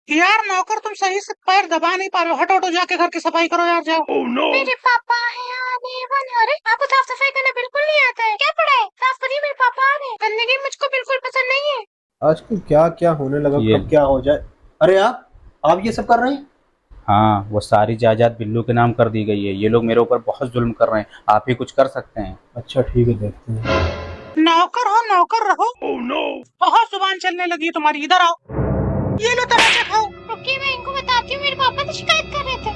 यार नौकर, तुम सही से पैर दबा नहीं पा रहे हो। हटो हटो, जाके घर की सफाई करो यार, जाओ। मेरे पापा है आने वाले। अरे आपको साफ सफाई करना बिल्कुल नहीं आता है, क्या पढ़ा है? साफ करिए, मेरे पापा आ रहे हैं। गंदगी मुझको बिल्कुल पसंद नहीं है। आजकल क्या क्या होने लगा, ये कब क्या हो जाए। अरे आप ये सब कर रहे हैं? हाँ, वो सारी जायदाद बिल्लू के नाम कर दी गई है। ये लोग मेरे ऊपर बहुत जुल्म कर रहे हैं, आप ही कुछ कर सकते हैं। अच्छा ठीक है, देखते हैं। नौकर हो नौकर रहो। बहुत जुबान चलने लगी है तुम्हारी, इधर आओ। ये लो तमाचा खाओ। रुकिए, मैं इनको बताती हूँ, मेरे पापा तो शिकायत कर रहे थे।